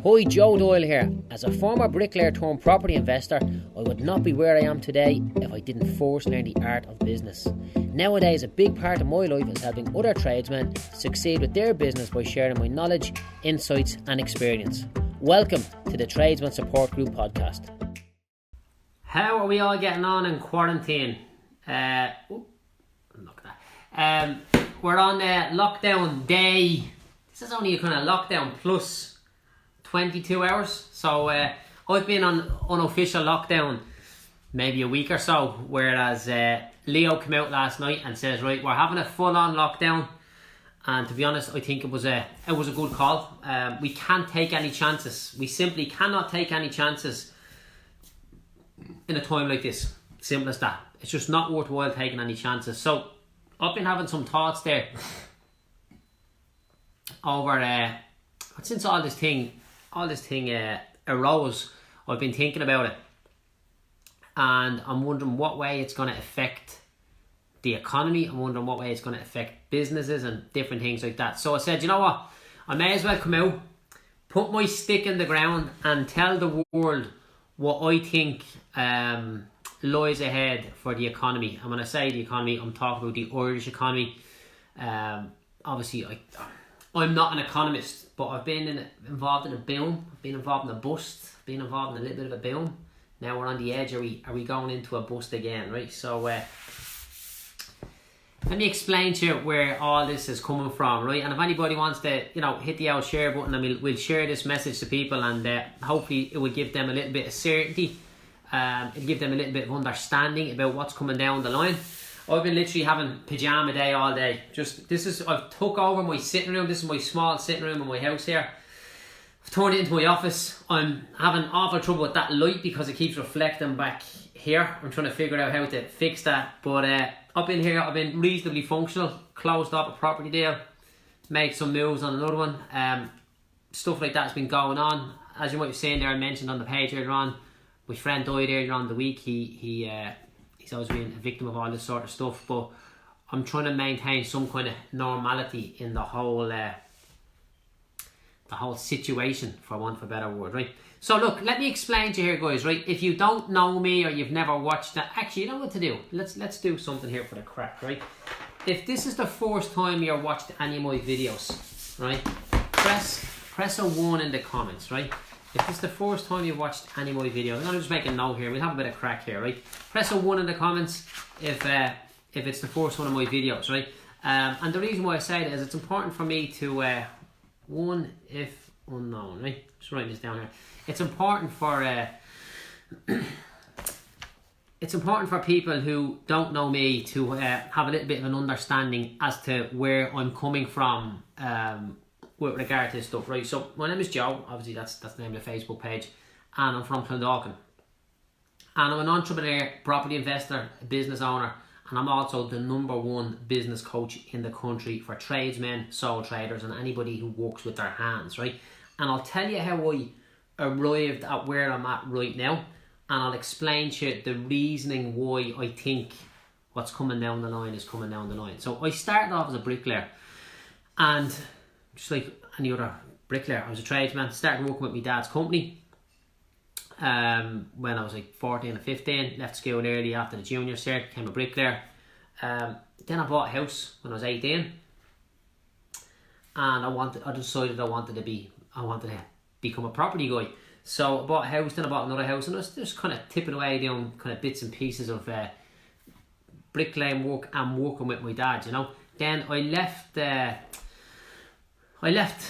Hi, Joe Doyle here. As a former bricklayer turned property investor, I would not be where I am today if I didn't first learn the art of business. Nowadays, a big part of my life is helping other tradesmen succeed with their business by sharing my knowledge, insights and experience. Welcome to the Tradesman Support Group podcast. How are we all getting on in quarantine? We're on lockdown day. This is only a kind of lockdown plus 22 hours. So I've been on unofficial lockdown maybe a week or so, whereas Leo came out last night and says, right, we're having a full-on lockdown. And to be honest, I think it was a good call. We can't take any chances. We simply cannot take any chances in a time like this. Simple as that. It's just not worthwhile taking any chances. So I've been having some thoughts there over since all this thing arose. I've been thinking about it, and I'm wondering what way it's going to affect the economy. I'm wondering what way it's going to affect businesses and different things like that. So I said, you know what, I may as well come out, put my stick in the ground and tell the world what I think lies ahead for the economy. And when I say the economy, I'm talking about the Irish economy. Obviously I'm not an economist, but I've been involved in a boom. I've been involved in a bust. I've been involved in a little bit of a boom. Now we're on the edge. Are we going into a bust again, right? So let me explain to you where all this is coming from, right? And if anybody wants to, hit the old share button, and we'll share this message to people, and hopefully it will give them a little bit of certainty. It'll give them a little bit of understanding about what's coming down the line. I've been literally having pajama day all day. I've took over my sitting room. This is my small sitting room in my house here. I've turned it into my office. I'm having awful trouble with that light because it keeps reflecting back here. I'm trying to figure out how to fix that. But I've been here. I've been reasonably functional. Closed up a property deal. Made some moves on another one. Stuff like that's been going on. As you might have seen there, I mentioned on the page earlier on, my friend died earlier on the week. He's always been a victim of all this sort of stuff, but I'm trying to maintain some kind of normality in the whole situation, for want of a better word, right? So look, let me explain to you here, guys, right? If you don't know me or you've never watched that, actually, you know what to do. Let's do something here for the crack, right? If this is the first time you're watched any of my videos, right, press a 1 in the comments, right? If this is the first time you've watched any of my videos, I'm going to just make a note here. We'll have a bit of crack here, right? Press a 1 in the comments if it's the first one of my videos, right? And the reason why I say that is it's important for me to, 1 if unknown, right? Just writing this down here. It's important for people who don't know me to have a little bit of an understanding as to where I'm coming from with regard to this stuff, right? So my name is Joe, obviously that's the name of the Facebook page, and I'm from Clondalkin, and I'm an entrepreneur, property investor, a business owner, and I'm also the #1 business coach in the country for tradesmen, sole traders, and anybody who works with their hands, right? And I'll tell you how I arrived at where I'm at right now, and I'll explain to you the reasoning why I think what's coming down the line is coming down the line. So I started off as a bricklayer, and just like any other bricklayer, I was a tradesman. Started working with my dad's company when I was like 14 or 15. Left school early after the junior cert, became a bricklayer. Then I bought a house when I was 18, and I decided I wanted to become a property guy. So I bought a house, then I bought another house, and I was just kind of tipping away doing kind of bits and pieces of bricklaying work and working with my dad, Then I left.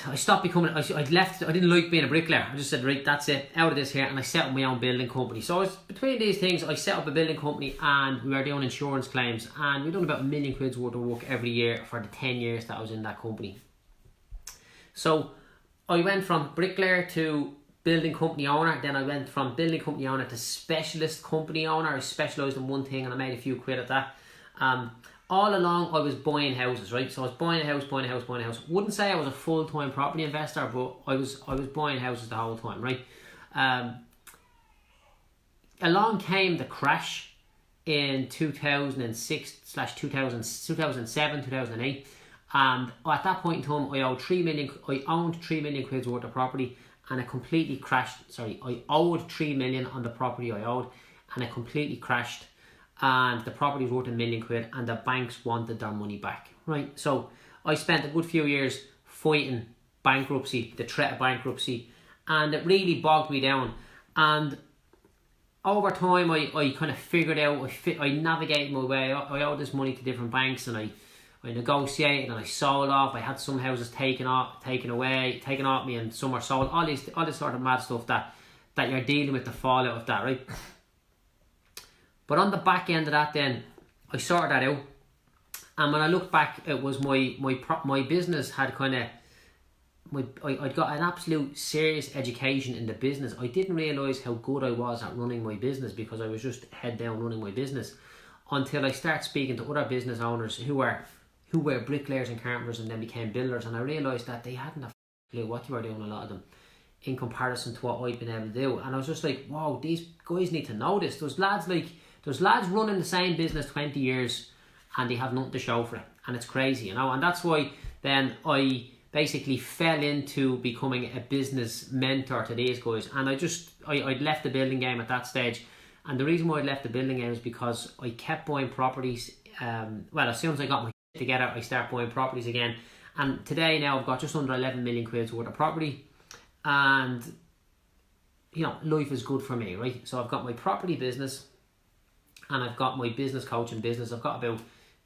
I stopped becoming, I didn't like being a bricklayer. I just said, right, that's it, out of this here, and I set up my own building company. So between these things, I set up a building company, and we were doing insurance claims, and we done about £1 million worth of work every year for the 10 years that I was in that company. So I went from bricklayer to building company owner, then I went from building company owner to specialist company owner. I specialised in one thing, and I made a few quid at that. All along I was buying houses, right? So I was buying a house. Wouldn't say I was a full-time property investor, but I was buying houses the whole time, right? Along came the crash in 2006/2007, 2008, And at that point in time, I owned 3 million quid's worth of property, and it completely crashed. Sorry, I owed 3 million on the property I owed, and it completely crashed. And the property was worth £1 million, and the banks wanted their money back. Right, so I spent a good few years fighting bankruptcy, the threat of bankruptcy, and it really bogged me down. And over time, I kind of figured out, I navigated my way. I owed this money to different banks, and I negotiated, and I sold off. I had some houses taken off me, and some were sold. All this sort of mad stuff that you're dealing with, the fallout of that, right? But on the back end of that, then I sorted that out. And when I look back, it was my business had kind of, I'd got an absolute serious education in the business. I didn't realise how good I was at running my business, because I was just head down running my business, until I started speaking to other business owners who were bricklayers and carpenters and then became builders, and I realised that they hadn't a clue what they were doing, a lot of them, in comparison to what I'd been able to do. And I was just like, wow, these guys need to know this. There's lads running the same business 20 years and they have nothing to show for it, and it's crazy, and that's why then I basically fell into becoming a business mentor to these guys. And I'd left the building game at that stage, and the reason why I left the building game is because I kept buying properties. As soon as I got my shit together, I started buying properties again, and today now I've got just under 11 million quid's worth of property, and life is good for me, right? So I've got my property business, and I've got my business coaching business. I've got about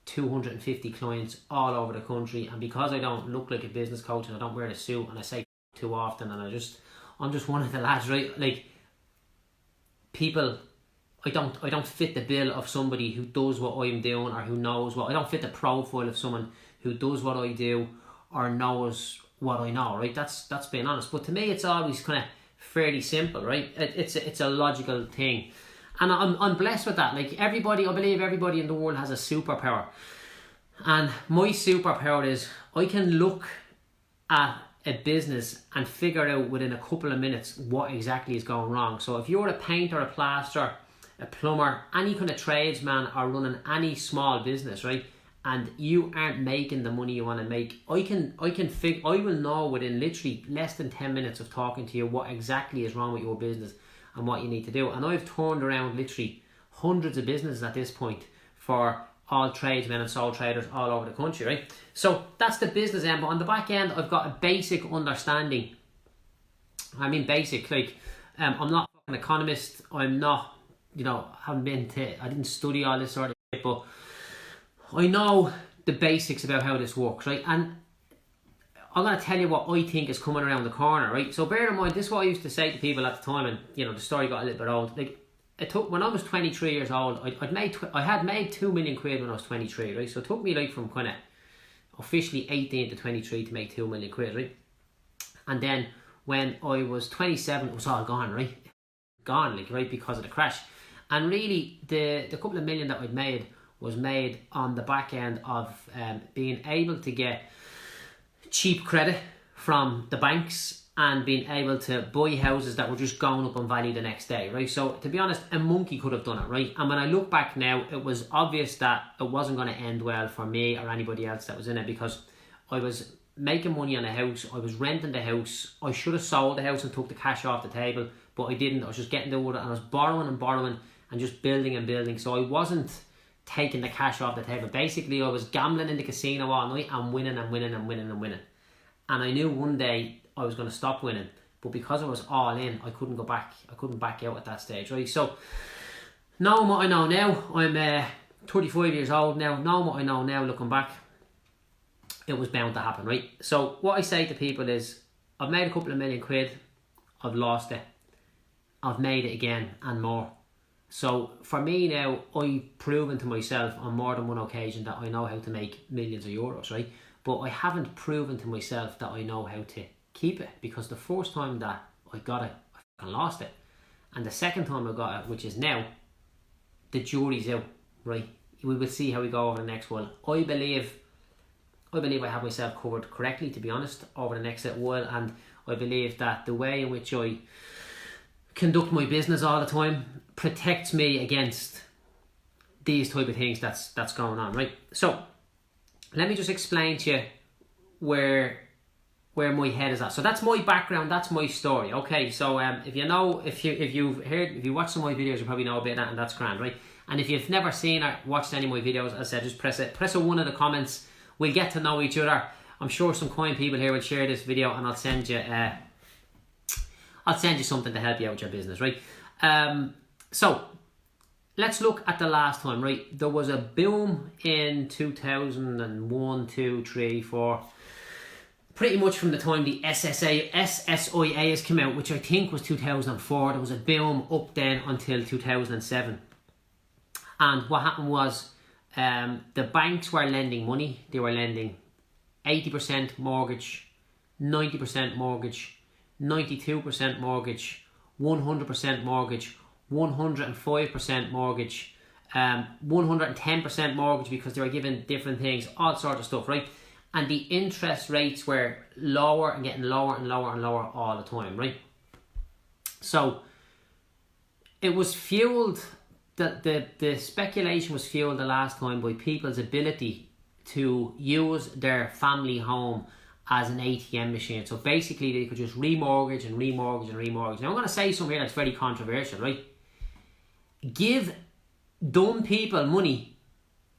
250 clients all over the country, and because I don't look like a business coach and I don't wear a suit and I say too often, and I'm just one of the lads, right? Like, people, I don't fit the bill of somebody who does what I'm doing, or who knows what. I don't fit the profile of someone who does what I do or knows what I know, right? That's being honest. But to me, it's always kind of fairly simple, right? It's a logical thing. And I'm blessed with that. Like, I believe everybody in the world has a superpower. And my superpower is I can look at a business and figure out within a couple of minutes what exactly is going wrong. So if you're a painter, a plasterer, a plumber, any kind of tradesman, or running any small business, right, and you aren't making the money you want to make, I will know within literally less than 10 minutes of talking to you what exactly is wrong with your business and what you need to do. And I've turned around literally hundreds of businesses at this point for all tradesmen and sole traders all over the country, right? So that's the business end. But on the back end, I've got a basic understanding. I mean basic, like, I'm not an economist. I'm not, I didn't study all this sort of shit, but I know the basics about how this works, right? And I'm going to tell you what I think is coming around the corner, right? So bear in mind, this is what I used to say to people at the time, and the story got a little bit old. Like, it took, when I was 23 years old, I had made 2 million quid when I was 23, right? So it took me like from kind of officially 18 to 23 to make 2 million quid, right? And then when I was 27, it was all gone, right? Gone, like, right, because of the crash. And really, the couple of million that I'd made was made on the back end of being able to get cheap credit from the banks and being able to buy houses that were just going up in value the next day, right? So to be honest, a monkey could have done it, right? And when I look back now, it was obvious that it wasn't going to end well for me or anybody else that was in it, because I was making money on a house, I was renting the house, I should have sold the house and took the cash off the table, but I didn't. I was just getting over it, and I was borrowing and just building and building. So I wasn't taking the cash off the table. Basically, I was gambling in the casino all night and winning and winning and winning and winning. And I knew one day I was going to stop winning, but because I was all in, I couldn't go back. I couldn't back out at that stage, right? So knowing what I know now, I'm 35 years old now. Knowing what I know now, looking back, it was bound to happen, right? So what I say to people is, I've made a couple of million quid, I've lost it, I've made it again and more. So for me now, I've proven to myself on more than one occasion that I know how to make millions of euros, right? But I haven't proven to myself that I know how to keep it, because the first time that I got it, I fucking lost it. And the second time I got it, which is now, the jury's out, right? We will see how we go over the next one. I believe I have myself covered correctly, to be honest, over the next little while. And I believe that the way in which I conduct my business all the time protects me against these type of things that's going on, right? So let me just explain to you where my head is at. So that's my background, that's my story. Okay, so if you watch some of my videos, you probably know a bit of that, and that's grand, right? And if you've never seen or watched any of my videos, as I said, just press a 1 in the comments. We'll get to know each other. I'm sure some kind people here will share this video, and I'll send you something to help you out with your business, right? So let's look at the last time, right? There was a boom in 2001, 2, 3, 4. Pretty much from the time the SSIA has come out, which I think was 2004. There was a boom up then until 2007. And what happened was the banks were lending money. They were lending 80% mortgage, 90% mortgage, 92% mortgage, 100% mortgage, 105% mortgage, 110% mortgage, because they were given different things, all sorts of stuff, right? And the interest rates were lower and getting lower and lower and lower all the time, right? So it was fueled, the speculation was fueled the last time by people's ability to use their family home as an ATM machine. So basically they could just remortgage and remortgage and remortgage. Now I'm going to say something here that's very controversial, right? Give dumb people money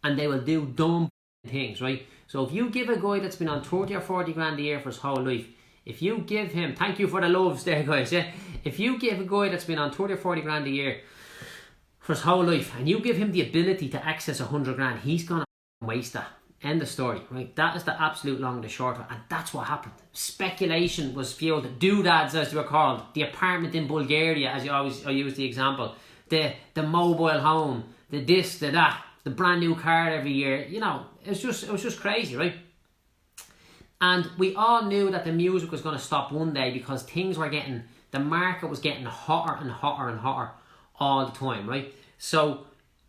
and they will do dumb things, right? So if you give a guy that's been on 30 or 40 grand a year for his whole life, if you give him, thank you for the loves there guys, yeah? If you give a guy that's been on 30 or 40 grand a year for his whole life, and you give him the ability to access 100 grand, he's gonna waste that. End of story, right? That is the absolute long and the short of it, and that's what happened. Speculation was fueled. Doodads, as they were called. The apartment in Bulgaria, as I use the example. The mobile home, the this, the that, the brand new car every year. You know, it was just crazy, right? And we all knew that the music was going to stop one day, because things were getting, the market was getting hotter and hotter and hotter all the time, right? So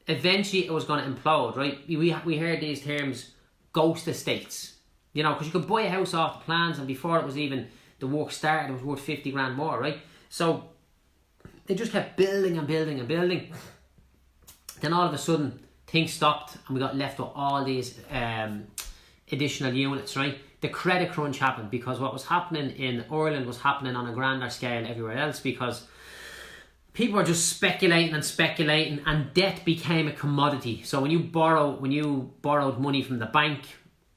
eventually it was going to implode, right? We heard these terms, ghost estates, you know, because you could buy a house off the plans, and before it was even the work started, it was worth 50 grand more, right? So they just kept building and building and building. Then all of a sudden things stopped, and we got left with all these additional units, right? The credit crunch happened, because what was happening in Ireland was happening on a grander scale everywhere else, because people were just speculating and speculating, and debt became a commodity. So when you borrowed money from the bank,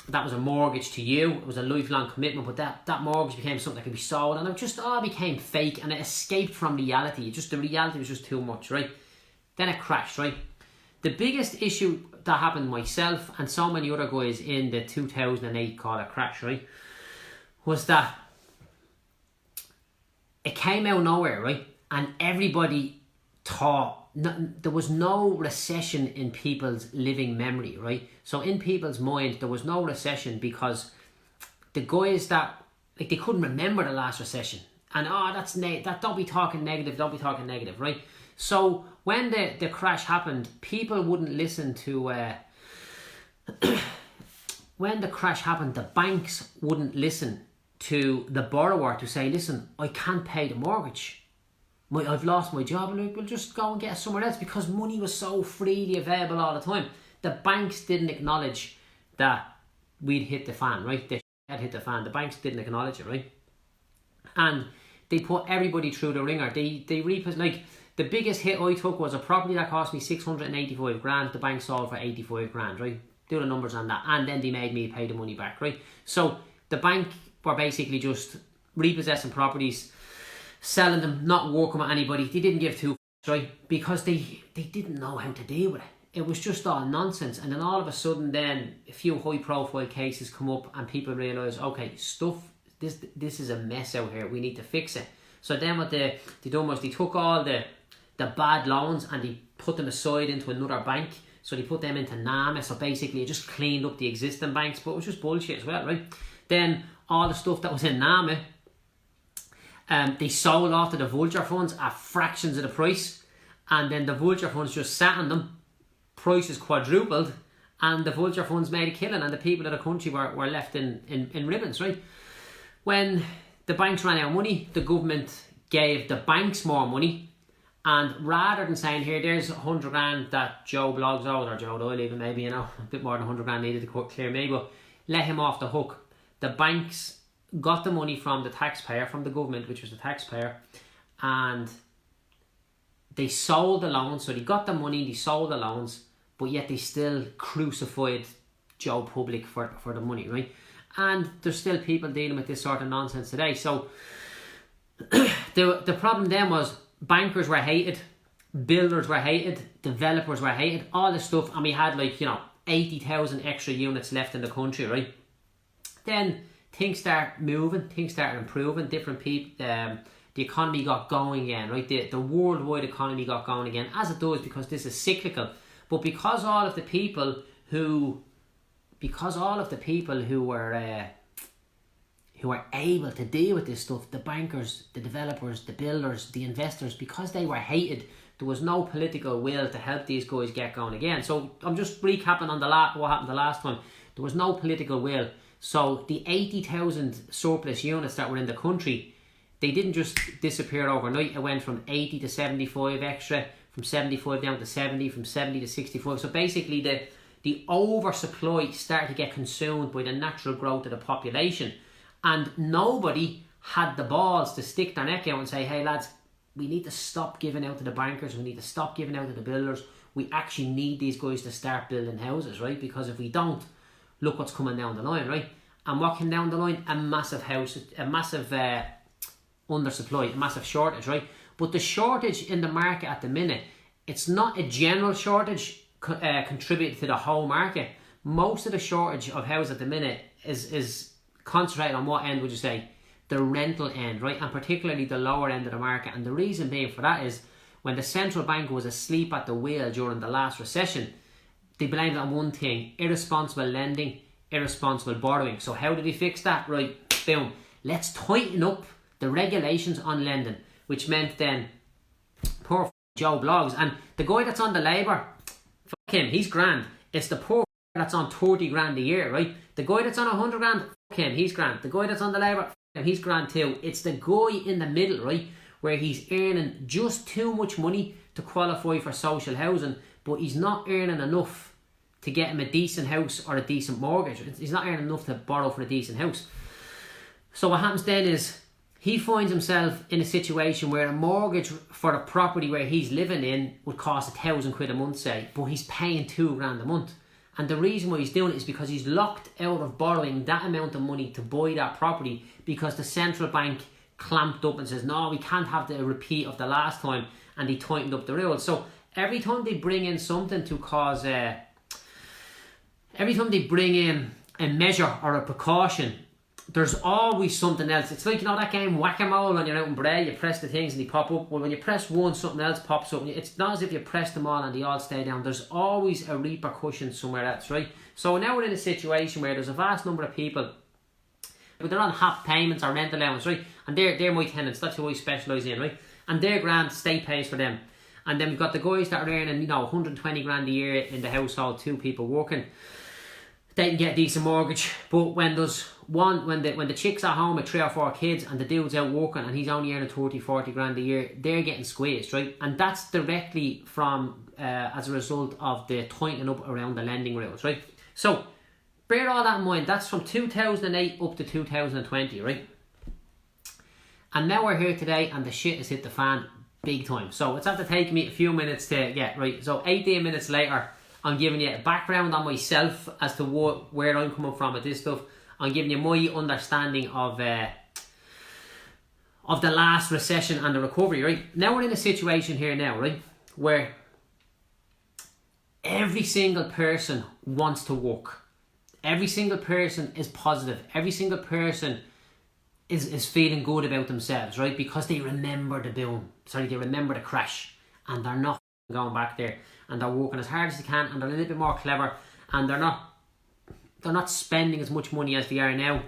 that was a mortgage to you. It was a lifelong commitment, but that mortgage became something that could be sold, and it just all became fake, and it escaped from reality. The reality was just too much, right? Then it crashed, right? The biggest issue that happened myself and so many other guys in the 2008 call it crash, right, was that it came out of nowhere, right? And everybody thought, there was no recession in people's living memory, right? So in people's mind, there was no recession, because the guys that, like, they couldn't remember the last recession. And don't be talking negative, right? So when the crash happened, people wouldn't listen to, when the crash happened, the banks wouldn't listen to the borrower to say, listen, I can't pay the mortgage. I've lost my job, and we'll just go and get it somewhere else, because money was so freely available all the time. The banks didn't acknowledge that we'd hit the fan, right? They had hit the fan. The banks didn't acknowledge it, right? And they put everybody through the ringer. Like, the biggest hit I took was a property that cost me 685 grand. The bank sold for 85 grand, right? Do the numbers on that. And then they made me pay the money back, right? So the bank were basically just repossessing properties, selling them, not working with anybody. They didn't give two f***s, right? Because they didn't know how to deal with it. It was just all nonsense. And then all of a sudden then a few high profile cases come up, and people realise, okay, this is a mess out here. We need to fix it. So then what they done was they took all the bad loans and they put them aside into another bank. So they put them into NAMA. So basically it just cleaned up the existing banks, but it was just bullshit as well, right? Then all the stuff that was in NAMA, they sold off to the vulture funds at fractions of the price, and then the vulture funds just sat on them, prices quadrupled, and the vulture funds made a killing, and the people of the country were left in ribbons, right? When the banks ran out of money, the government gave the banks more money, and rather than saying, here, there's 100 grand that Joe Blogs owed, or Joe Doyle even, maybe, you know, a bit more than 100 grand needed to clear me, but let him off the hook. the banks got the money from the taxpayer, from the government, which was the taxpayer, and they sold the loans. So they got the money, they sold the loans, but yet they still crucified Joe Public for the money, right? And there's still people dealing with this sort of nonsense today. So the problem then was bankers were hated, builders were hated, developers were hated, all this stuff, and we had 80,000 extra units left in the country, right? Then things start moving, things start improving, different people, the economy got going again, right? The worldwide economy got going again, as it does, because this is cyclical. But because all of the people who were able to deal with this stuff, the bankers, the developers, the builders, the investors, because they were hated, there was no political will to help these guys get going again. So I'm just recapping on what happened the last time. There was no political will. So the 80,000 surplus units that were in the country, they didn't just disappear overnight. It went from 80 to 75 extra, from 75 down to 70, from 70 to 65. So basically the oversupply started to get consumed by the natural growth of the population. And nobody had the balls to stick their neck out and say, hey lads, we need to stop giving out to the bankers, we need to stop giving out to the builders. We actually need these guys to start building houses, right? Because if we don't, look what's coming down the line, right? And what came down the line? A massive undersupply, a massive shortage, right? But the shortage in the market at the minute, it's not a general shortage contributed to the whole market. Most of the shortage of houses at the minute is concentrated on what end would you say? The rental end, right? And particularly the lower end of the market. And the reason being for that is when the central bank was asleep at the wheel during the last recession, they blamed it on one thing: irresponsible lending, irresponsible borrowing. So how did he fix that? Right, boom. Let's tighten up the regulations on lending, which meant then poor Joe Blogs. And the guy that's on the Labour, fuck him, he's grand. It's the poor that's on 30 grand a year, right? The guy that's on 100 grand, fuck him, he's grand. The guy that's on the Labour, fuck him, he's grand too. It's the guy in the middle, right, where he's earning just too much money to qualify for social housing, but he's not earning enough to get him a decent house or a decent mortgage. He's not earning enough to borrow for a decent house. So what happens then is he finds himself in a situation where a mortgage for the property where he's living in would cost £1,000 a month, say, but he's paying £2 grand a month. And the reason why he's doing it is because he's locked out of borrowing that amount of money to buy that property, because the central bank clamped up and says, no, we can't have the repeat of the last time, and they tightened up the rules. So every time they bring in something to cause every time they bring in a measure or a precaution, there's always something else. It's like, that game Whack-A-Mole when you're out in Bray, you press the things and they pop up. Well, when you press one, something else pops up. It's not as if you press them all and they all stay down. There's always a repercussion somewhere else, right? So now we're in a situation where there's a vast number of people, but they're on half payments or rent allowance, right? And they're my tenants. That's who I specialise in, right? And their grand, state pays for them. And then we've got the guys that are earning, 120 grand a year in the household, 2 people working. They can get a decent mortgage, but when the chick's at home with 3 or 4 kids and the dude's out working and he's only earning 30, 40 grand a year, they're getting squeezed, right? And that's directly from as a result of the tightening up around the lending rules, right? So bear all that in mind. That's from 2008 up to 2020, right? And now we're here today and the shit has hit the fan big time. So it's after taking me a few minutes to get right. So 18 minutes later, I'm giving you a background on myself as to where I'm coming from with this stuff. I'm giving you my understanding of the last recession and the recovery, right? Now we're in a situation here now, right, where every single person wants to work. Every single person is positive. Every single person is feeling good about themselves, right? Because they remember the boom. They remember the crash. And they're not going back there. And they're working as hard as they can, and they're a little bit more clever, and they're not spending as much money as they are now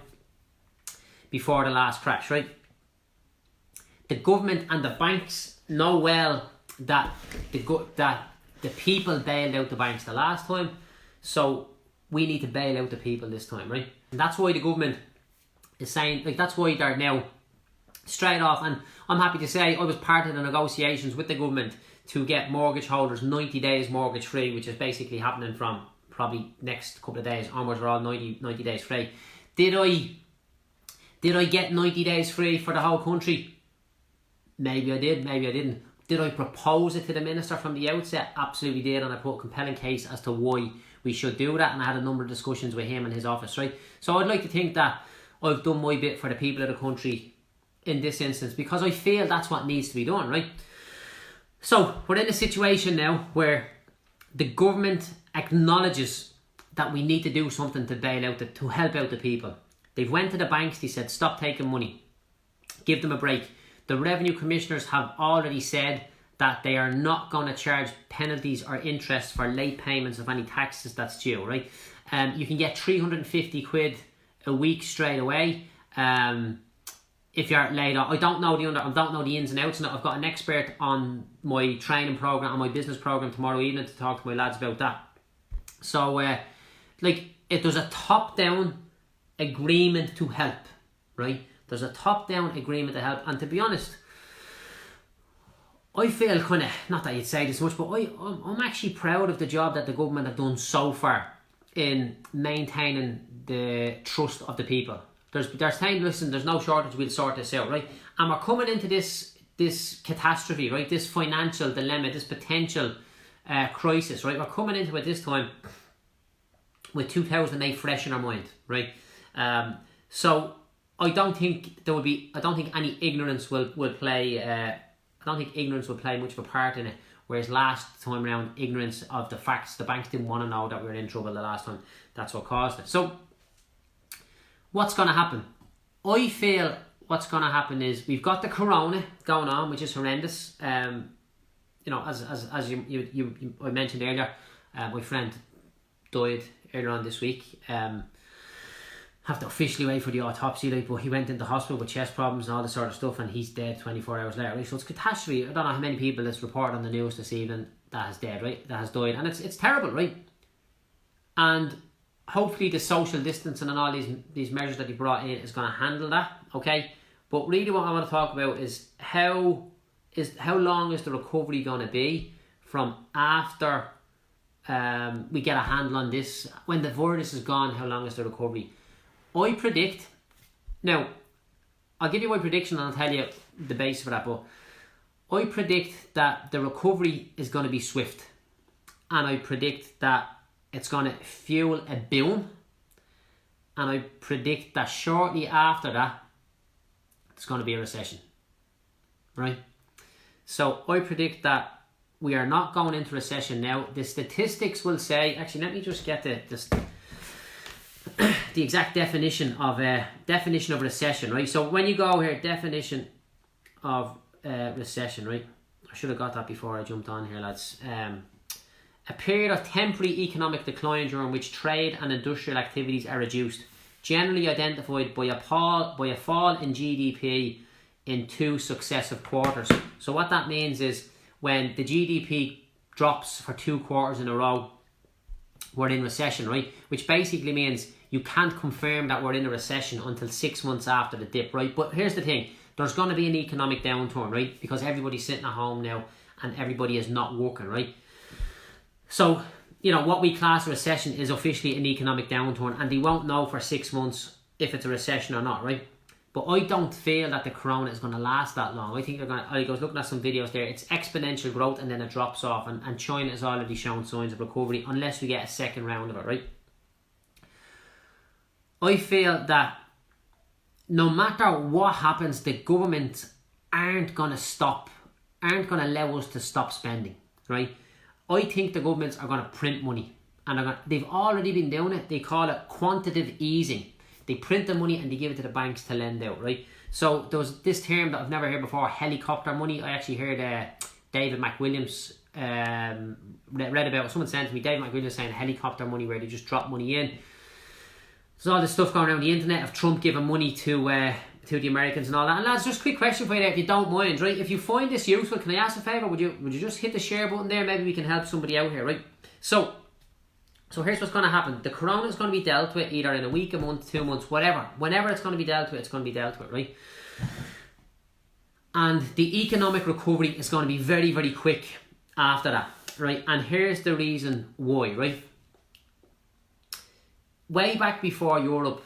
before the last crash, right? The government and the banks know well that the people bailed out the banks the last time, so we need to bail out the people this time, right? And that's why the government is saying, that's why they're now straight off, and I'm happy to say I was part of the negotiations with the government to get mortgage holders 90 days mortgage free, which is basically happening from probably next couple of days onwards. We're all 90 days free. Did I Did I get 90 days free for the whole country? Maybe I did, maybe I didn't. Did I propose it to the minister from the outset? Absolutely did, and I put a compelling case as to why we should do that, and I had a number of discussions with him in his office, right? So I'd like to think that I've done my bit for the people of the country in this instance, because I feel that's what needs to be done, right? So we're in a situation now where the government acknowledges that we need to do something to bail out, to help out the people. They've went to the banks, they said stop taking money, give them a break. The revenue commissioners have already said that they are not going to charge penalties or interest for late payments of any taxes that's due, right? You can get 350 quid a week straight away if you're late on. I don't know the ins and outs. I've got an expert on my training program, on my business program tomorrow evening to talk to my lads about that. So, if there's a top-down agreement to help, right? There's a top-down agreement to help, and to be honest, I feel kind of, not that you'd say this much, but I'm actually proud of the job that the government have done so far in maintaining the trust of the people. They're saying, listen, there's no shortage, we'll sort this out, right? And we're coming into this catastrophe, right? This financial dilemma, this potential crisis, right? We're coming into it this time with 2008 fresh in our mind, right? So I don't think any ignorance will play. I don't think ignorance will play much of a part in it. Whereas last time around, ignorance of the facts, the banks didn't want to know that we were in trouble the last time. That's what caused it. So what's going to happen? I feel what's going to happen is we've got the corona going on, which is horrendous. As I mentioned earlier, my friend died earlier on this week. Have to officially wait for the autopsy, but he went into hospital with chest problems and all this sort of stuff, and he's dead 24 hours later, right? So it's catastrophe. I don't know how many people that's reported on the news this evening that has dead, right? That has died, and it's terrible, right? And hopefully the social distancing and all these measures that he brought in is going to handle that, okay? But really what I want to talk about is how long is the recovery going to be from after we get a handle on this? When the virus is gone, how long is the recovery? I predict, now I'll give you my prediction and I'll tell you the base for that, but I predict that the recovery is going to be swift, and I predict that it's going to fuel a boom, and I predict that shortly after that it's going to be a recession, right? So I predict that we are not going into recession now. The statistics will say, actually let me just get the exact definition of recession, right? So when you go here, definition of recession, right? I should have got that before I jumped on here, lads. A period of temporary economic decline during which trade and industrial activities are reduced, generally identified by a fall in GDP in 2 successive quarters. So what that means is when the GDP drops for 2 quarters in a row, we're in recession, right? Which basically means you can't confirm that we're in a recession until 6 months after the dip, right? But here's the thing, there's going to be an economic downturn, right? Because everybody's sitting at home now and everybody is not working, right? So, what we class a recession is officially an economic downturn, and they won't know for 6 months if it's a recession or not, right? But I don't feel that the corona is going to last that long. I think they're going to, I was looking at some videos there, it's exponential growth and then it drops off, and China has already shown signs of recovery unless we get a second round of it, right? I feel that no matter what happens, the government aren't going to allow us to stop spending, right? I think the governments are going to print money, and they've already been doing it. They call it quantitative easing. They print the money and they give it to the banks to lend out, right? So there was this term that I've never heard before, helicopter money. I actually heard David McWilliams read about, someone sent to me, David McWilliams saying helicopter money, where they just drop money in. There's all this stuff going around the internet of Trump giving money to the Americans and all that. And lads, just a quick question for you there, if you don't mind, right? If you find this useful, can I ask a favour? Would you just hit the share button there? Maybe we can help somebody out here, right? So here's what's going to happen. The corona is going to be dealt with either in a week, a month, 2 months, whatever. Whenever it's going to be dealt with, it's going to be dealt with, right? And the economic recovery is going to be very, very quick after that, right? And here's the reason why, right? Way back before Europe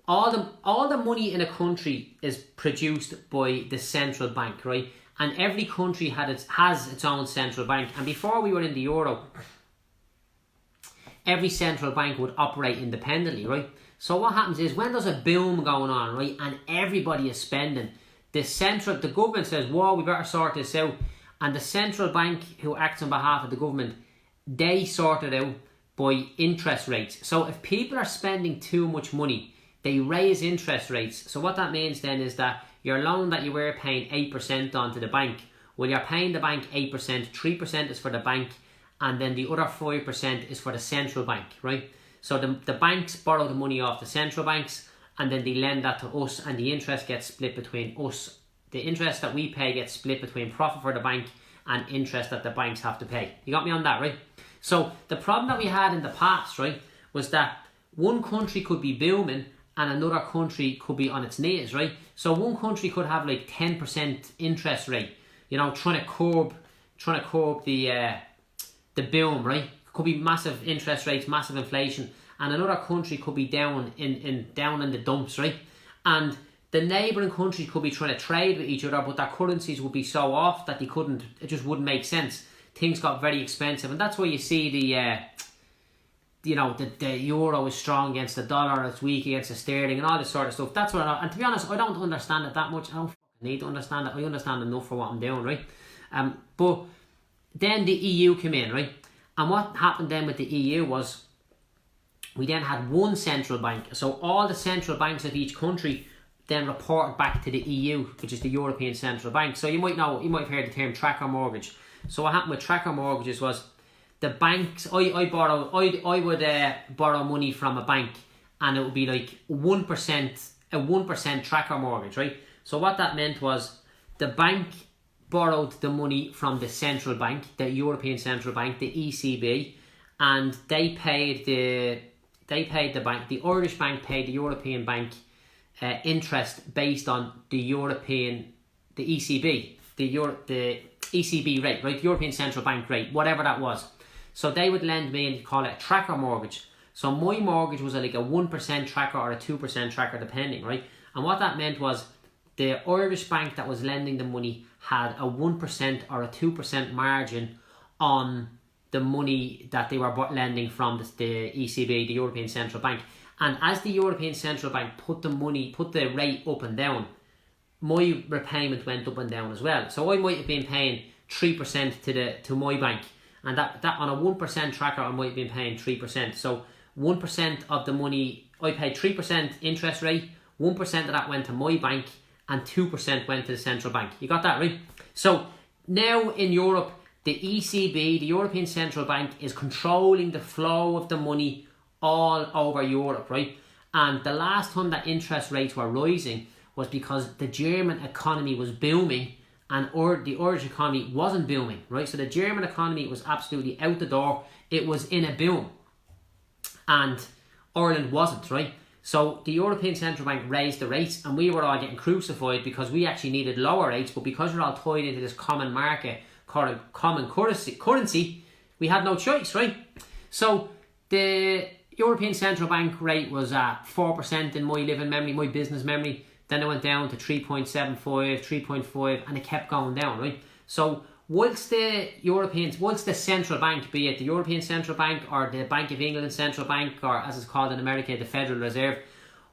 all the money in a country is produced by the central bank, right? And every country has its own central bank. And before we were in the euro, every central bank would operate independently, right? So what happens is when there's a boom going on, right, and everybody is spending, the government says, "Whoa, we better sort this out," and the central bank, who acts on behalf of the government, they sort it out by interest rates. So if people are spending too much money, they raise interest rates. So what that means then is that your loan that you were paying 8% on to the bank, well, you're paying the bank 8%, 3% is for the bank, and then the other 5% is for the central bank, right? So the banks borrow the money off the central banks, and then they lend that to us, and the interest gets split between us. The interest that we pay gets split between profit for the bank and interest that the banks have to pay. You got me on that, right? So the problem that we had in the past, right, was that one country could be booming and another country could be on its knees, right? So one country could have like 10% interest rate, you know, trying to curb the boom, right? Could be massive interest rates, massive inflation, and another country could be down in the dumps, right? And the neighbouring countries could be trying to trade with each other, but their currencies would be so off that it just wouldn't make sense. Things got very expensive, and that's why you see the euro is strong against the dollar, it's weak against the sterling, and all this sort of stuff. That's what and to be honest, I don't understand it that much. I don't need to understand it. I understand enough for what I'm doing, right? But then the EU came in, right? And what happened then with the EU was we then had one central bank. So all the central banks of each country then reported back to the EU, which is the European Central Bank. So you might have heard the term tracker mortgage. So what happened with tracker mortgages was the banks, I would borrow money from a bank, and it would be like 1% tracker mortgage, right? So what that meant was the bank borrowed the money from the central bank, the European Central Bank, the ECB, and they paid the bank. The Irish bank paid the European bank interest based on the ECB, the ECB rate, right? The European Central Bank rate, whatever that was. So they would lend me, and you call it a tracker mortgage. So my mortgage was like a 1% tracker or a 2% tracker, depending, right? And what that meant was the Irish bank that was lending the money had a 1% or a 2% margin on the money that they were lending from the ECB, the European Central Bank. And as the European Central Bank put the rate up and down, my repayment went up and down as well. So I might have been paying 3% to my bank, and that on a 1% tracker I might have been paying 3%. So 1% of the money, I paid 3% interest rate, 1% of that went to my bank, and 2% went to the central bank. You got that, right? So now in Europe, the ECB, the European Central Bank, is controlling the flow of the money all over Europe, right? And the last time that interest rates were rising was because the German economy was booming and the Irish economy wasn't booming, right? So the German economy was absolutely out the door. It was in a boom. And Ireland wasn't, right? So the European Central Bank raised the rates, and we were all getting crucified because we actually needed lower rates, but because we're all tied into this common market called common currency, we had no choice, right? So the European Central Bank rate was at 4% in my living memory, my business memory. Then it went down to 3.75, 3.5, and it kept going down, right? So whilst the central bank, be it the European Central Bank or the Bank of England Central Bank, or as it's called in America, the Federal Reserve,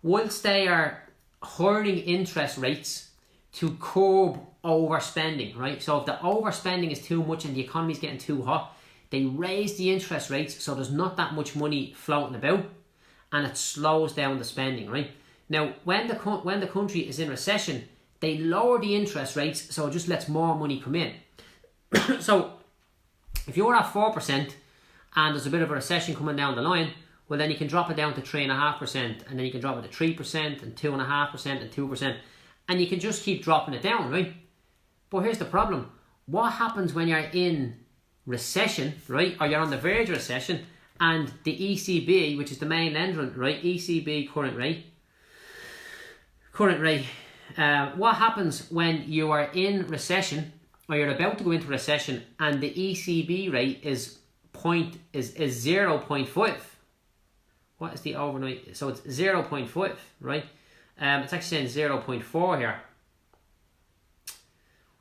whilst they are hurling interest rates to curb overspending, right? So if the overspending is too much and the economy is getting too hot, they raise the interest rates so there's not that much money floating about, and it slows down the spending, right? Now, when the country is in recession, they lower the interest rates so it just lets more money come in. So if you're at 4% and there's a bit of a recession coming down the line, well, then you can drop it down to 3.5%, and then you can drop it to 3% and 2.5% and 2%, and you can just keep dropping it down, right? But here's the problem. What happens when you're in recession, right, or you're on the verge of recession, and the ECB, which is the main lender, right, ECB current rate, what happens when you are in recession, or you're about to go into recession, and the ECB rate is 0.5? What is the overnight? So it's 0.5, right? It's actually saying 0.4 here.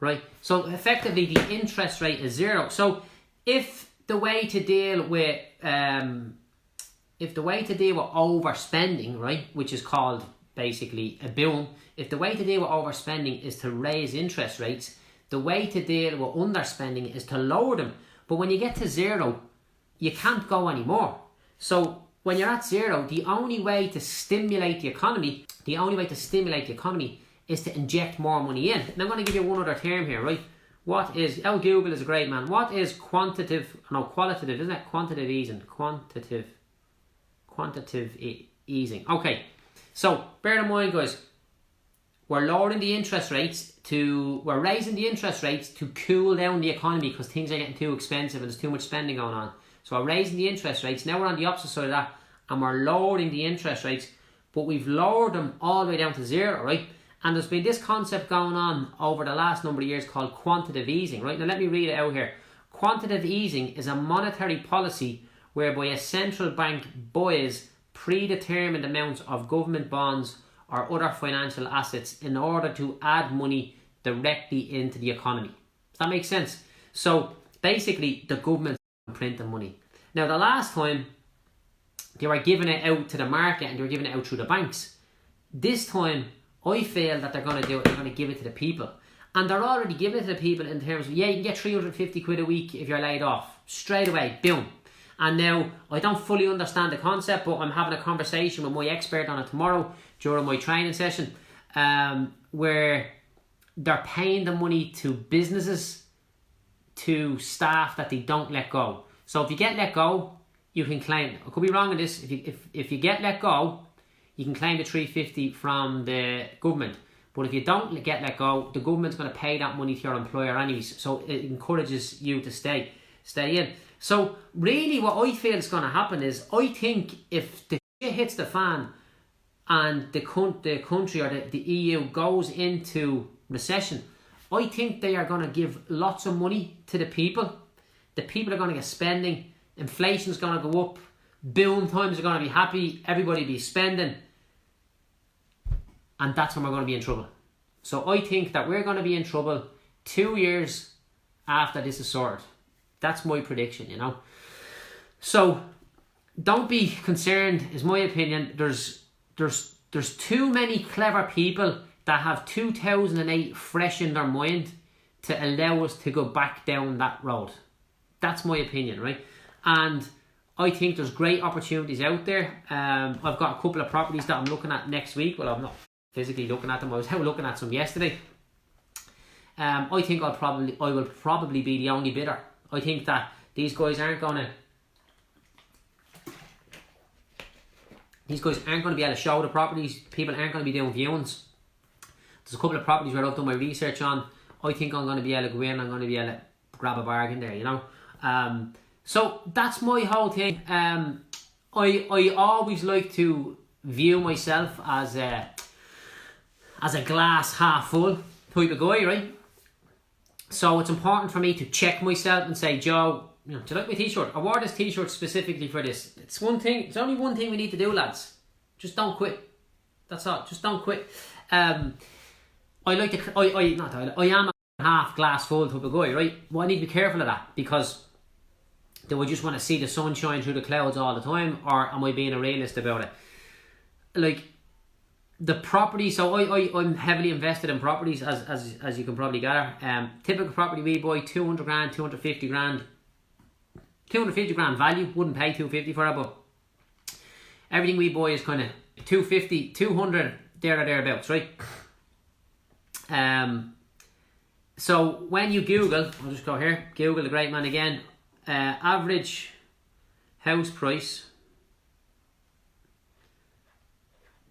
Right? So effectively the interest rate is 0. So if the way to deal with overspending, right, which is called basically a boom, if the way to deal with overspending is to raise interest rates, the way to deal with underspending is to lower them. But when you get to 0, you can't go anymore. So when you're at 0, the only way to stimulate the economy is to inject more money in. And I'm going to give you one other term here, right? What is, Google is a great man. What is qualitative, isn't it? Quantitative easing. Okay, so bear in mind, guys, we're raising the interest rates to cool down the economy because things are getting too expensive and there's too much spending going on. So we're raising the interest rates. Now we're on the opposite side of that and we're lowering the interest rates, but we've lowered them all the way down to 0, right? And there's been this concept going on over the last number of years called quantitative easing, right? Now let me read it out here. Quantitative easing is a monetary policy whereby a central bank buys predetermined amounts of government bonds or other financial assets in order to add money directly into the economy. Does that make sense? So basically the government's printing money. Now the last time they were giving it out to the market and they were giving it out through the banks. This time I feel that they're going to do it, they're going to give it to the people. And they're already giving it to the people in terms of, yeah, you can get 350 quid a week if you're laid off. Straight away, boom. And now, I don't fully understand the concept, but I'm having a conversation with my expert on it tomorrow during my training session, where they're paying the money to businesses, to staff that they don't let go. So if you get let go, you can claim, I could be wrong on this, if you get let go, you can claim the 350 from the government. But if you don't get let go, the government's going to pay that money to your employer anyways. So it encourages you to stay in. So really what I feel is going to happen is, I think if the shit hits the fan and the country or the EU goes into recession, I think they are going to give lots of money to the people. The people are going to get spending. Inflation's going to go up. Boom times are going to be happy. Everybody will be spending. And that's when we're going to be in trouble. So I think that we're going to be in trouble 2 years after this is sorted. That's my prediction, you know. So don't be concerned, is my opinion. There's too many clever people that have 2008 fresh in their mind to allow us to go back down that road. That's my opinion, right? And I think there's great opportunities out there. I've got a couple of properties that I'm looking at next week. Well, I'm not physically looking at them. I was out looking at some yesterday. I think I will probably be the only bidder. I think that these guys aren't going to be able to show the properties. People aren't going to be doing viewings. There's a couple of properties where I've done my research on. I think I'm going to be able to go in. I'm going to be able to grab a bargain there, you know. So that's my whole thing. I always like to view myself as a glass half full type of guy, right? So it's important for me to check myself and say, Joe, you know, do you like my t-shirt? I wore this t-shirt specifically for this. It's one thing. It's only one thing we need to do, lads. Just don't quit. That's all. Just don't quit. I am a half glass full type of guy, right? Well, I need to be careful of that, because do I just want to see the sun shine through the clouds all the time, or am I being a realist about it? Like the property, so I'm heavily invested in properties, as you can probably gather. Typical property we buy 200 grand, 250 grand. 250 grand value, wouldn't pay 250 for it, but everything we buy is kind of 250, 200, there or thereabouts, right? So when you Google, I'll just go here, Google the great man again, average house price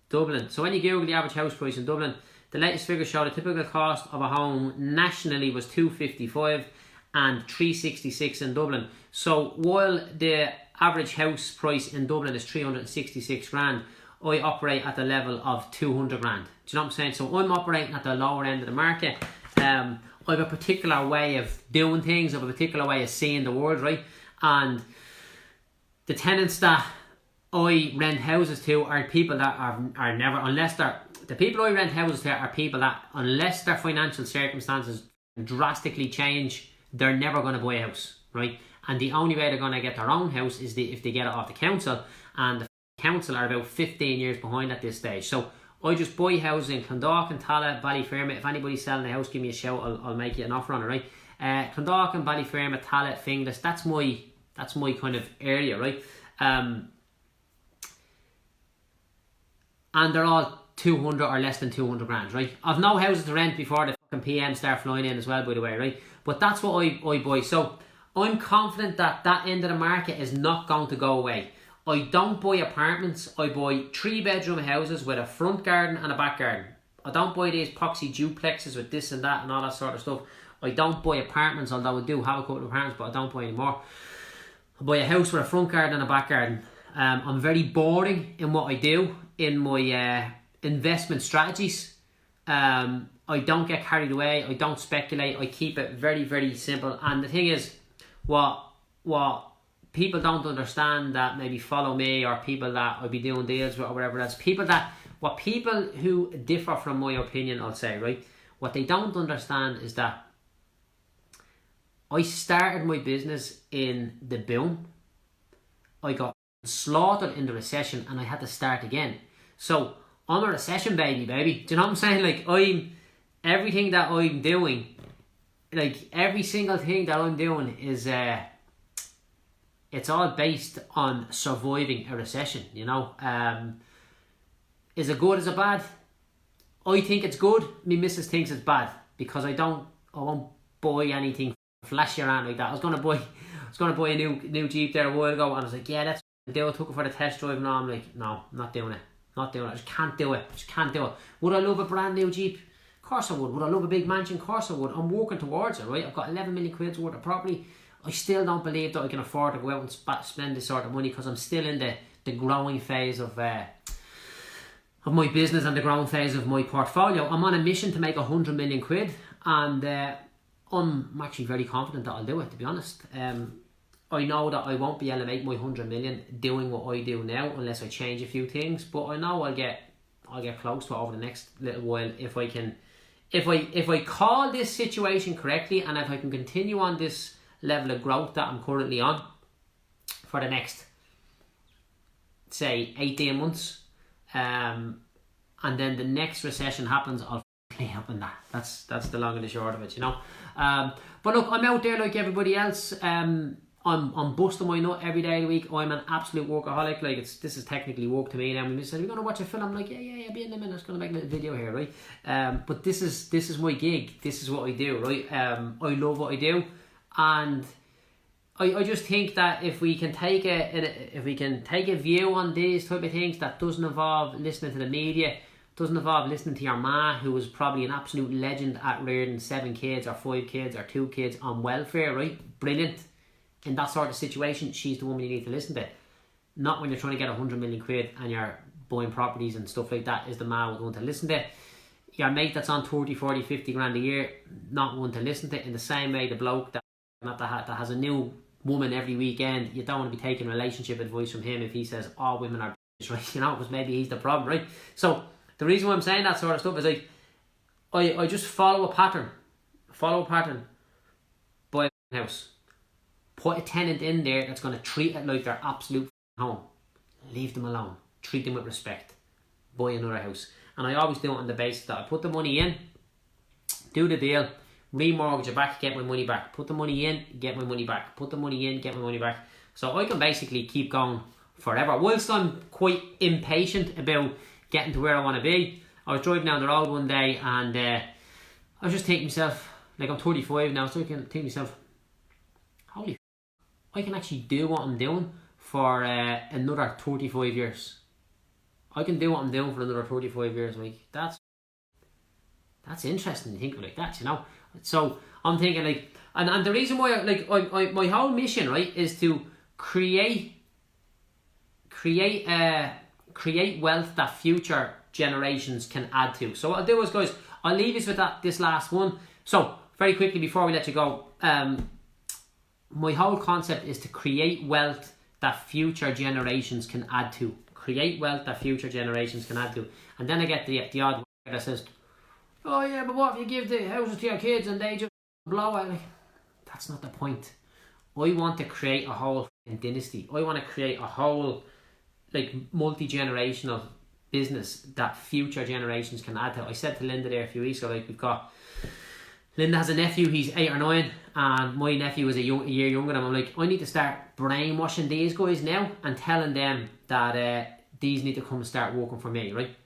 Dublin. So when you Google the average house price in Dublin, the latest figures show the typical cost of a home nationally was 255 and 366 in Dublin. So while the average house price in Dublin is 366 grand, I operate at the level of 200 grand. Do you know what I'm saying? So I'm operating at the lower end of the market. I have a particular way of doing things. I have a particular way of seeing the world, right? And the tenants that I rent houses to are people that are never, unless they're, the people I rent houses to are people that, unless their financial circumstances drastically change, they're never going to buy a house, right? And the only way they're going to get their own house is if they get it off the council, and the council are about 15 years behind at this stage. So I just buy houses in Clondalkin, Tallaght, Ballyfermot. If anybody's selling a house, give me a shout, I'll make you an offer on it, right? Clondalkin, Ballyfermot, Tallaght, Finglas, that's my kind of area, right? And they're all 200 or less than 200 grand, right? I've no houses to rent before the fucking PM start flying in as well, by the way, right? But that's what I buy. So I'm confident that that end of the market is not going to go away. I don't buy apartments. I buy 3-bedroom houses with a front garden and a back garden. I don't buy these poxy duplexes with this and that and all that sort of stuff. I don't buy apartments, although I do have a couple of apartments, but I don't buy anymore. I buy a house with a front garden and a back garden. I'm very boring in what I do, in my investment strategies. I don't get carried away. I don't speculate. I keep it very, very simple. And the thing is, what people don't understand that maybe follow me, or people that I'll be doing deals with or whatever else, people who differ from my opinion, I'll say, right? What they don't understand is that I started my business in the boom. I got slaughtered in the recession and I had to start again. So I'm a recession baby. Do you know what I'm saying? Like, everything that I'm doing, like every single thing that I'm doing is it's all based on surviving a recession, you know. Is it good, is it bad? I think it's good. My missus thinks it's bad because I won't buy anything flashy around like that. I was gonna buy a new Jeep there a while ago, and I was like, yeah, let's do it. Took it for the test drive, and I'm like, no, not doing it. I just can't do it. Would I love a brand new Jeep? Of course I would. Would I love a big mansion? Of course I would. I'm working towards it, right? I've got 11 million quid's worth of property. I still don't believe that I can afford to go out and spend this sort of money, because I'm still in the growing phase of my business and the growing phase of my portfolio. I'm on a mission to make 100 million quid, and I'm actually very confident that I'll do it, to be honest. I know that I won't be able to make my 100 million doing what I do now unless I change a few things, but I know I'll get close to it over the next little while if I call this situation correctly, and if I can continue on this level of growth that I'm currently on for the next, say, 18 months, and then the next recession happens, I'll clean up on that. That's the long and the short of it, you know. But look, I'm out there like everybody else. I'm busting my nut every day of the week. I'm an absolute workaholic. Like, this is technically work to me now. We said, we're gonna watch a film. I'm like, yeah, I'll be in a minute. I'm just gonna make a little video here, right? But this is my gig. This is what I do, right? I love what I do, and I just think that if we can take a view on these type of things that doesn't involve listening to the media, doesn't involve listening to your ma, who was probably an absolute legend at rearing 7 kids or 5 kids or 2 kids on welfare, right? Brilliant. In that sort of situation, she's the woman you need to listen to. Not when you're trying to get 100 million quid and you're buying properties and stuff like that, is the man one to listen to. Your mate that's on 30, 40, 50 grand a year, not one to listen to. In the same way, the bloke that has a new woman every weekend, you don't want to be taking relationship advice from him if he says all women are bitches, right? You know, because maybe he's the problem, right? So the reason why I'm saying that sort of stuff is like, I just follow a pattern. Buy a house. Put a tenant in there that's going to treat it like their absolute home. Leave them alone. Treat them with respect. Buy another house. And I always do it on the basis that I put the money in, do the deal, remortgage it back, get my money back. Put the money in, get my money back. Put the money in, get my money back. So I can basically keep going forever. Whilst I'm quite impatient about getting to where I want to be, I was driving down the road one day and I was just thinking to myself, like, I'm 35 now, so I can think to myself, holy, I can actually do what I'm doing for another 35 years. I can do what I'm doing for another 35 years. Like, that's interesting to think of like that, you know. So I'm thinking, like, and the reason why, like, my whole mission, right, is to create wealth that future generations can add to. So what I'll do is, guys, I'll leave you with this last one. So very quickly before we let you go, my whole concept is to create wealth that future generations can add to. Create wealth that future generations can add to. And then I get the odd that says, oh yeah, but what if you give the houses to your kids and they just blow it? Like, that's not the point. I want to create a whole dynasty. I want to create a whole like multi-generational business that future generations can add to. I said to Linda there a few weeks ago, like Linda has a nephew, he's 8 or 9, and my nephew is a year younger than him. I'm like, I need to start brainwashing these guys now and telling them that these need to come and start working for me, right?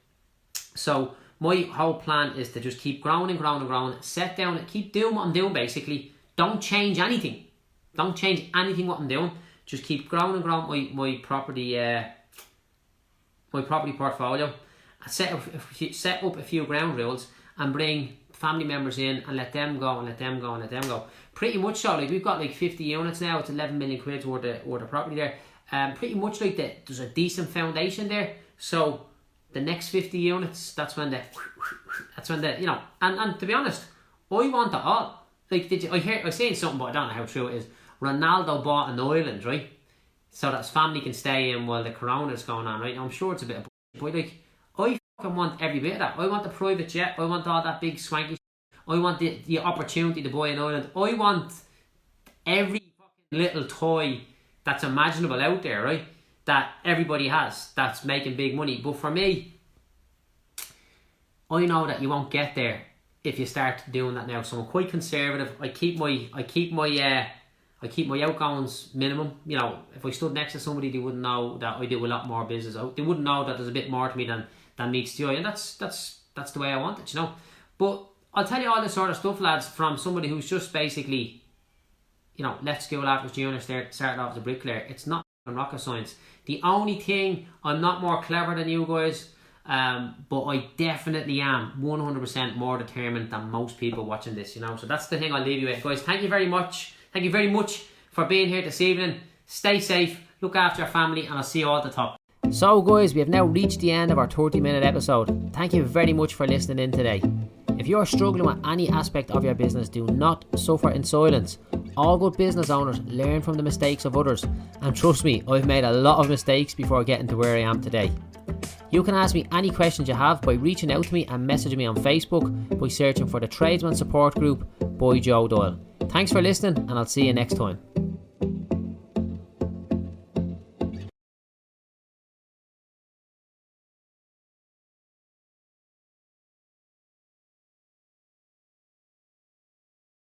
So my whole plan is to just keep growing and growing and growing, set down, keep doing what I'm doing basically. Don't change anything. Don't change anything what I'm doing. Just keep growing and growing my property portfolio. Set up a few ground rules and bring family members in and let them go and let them go and let them go. Pretty much so. Like we've got like 50 units now. It's 11 million quid worth of property there. Pretty much like there's a decent foundation there. So the next 50 units, that's when the you know. And to be honest, I want it all. Like I was saying something, but I don't know how true it is. Ronaldo bought an island, right? So that his family can stay in while the corona is going on, right? Now, I'm sure it's a bit of bullshit, but like, I fucking want every bit of that. I want the private jet. I want all that big swanky shit. I want the opportunity to buy an island. I want every fucking little toy that's imaginable out there, right? That everybody has, that's making big money. But for me, I know that you won't get there if you start doing that now. So I'm quite conservative. I keep my outgoings minimum. You know, if I stood next to somebody, they wouldn't know that I do a lot more business. They wouldn't know that there's a bit more to me than meets the eye, and that's the way I want it, you know. But I'll tell you all this sort of stuff, lads, from somebody who's just basically, you know, left school after junior, started off as a bricklayer. It's not rocket science. The only thing, I'm not more clever than you guys, but I definitely am 100% more determined than most people watching this, you know. So that's the thing I'll leave you with, guys. Thank you very much. Thank you very much for being here this evening. Stay safe, look after your family, and I'll see you all at the top. So guys, we have now reached the end of our 30-minute episode. Thank you very much for listening in today. If you're struggling with any aspect of your business, do not suffer in silence. All good business owners learn from the mistakes of others, and trust me, I've made a lot of mistakes before getting to where I am today. You can ask me any questions you have by reaching out to me and messaging me on Facebook by searching for the Tradesman Support Group by Joe Doyle. Thanks for listening, and I'll see you next time.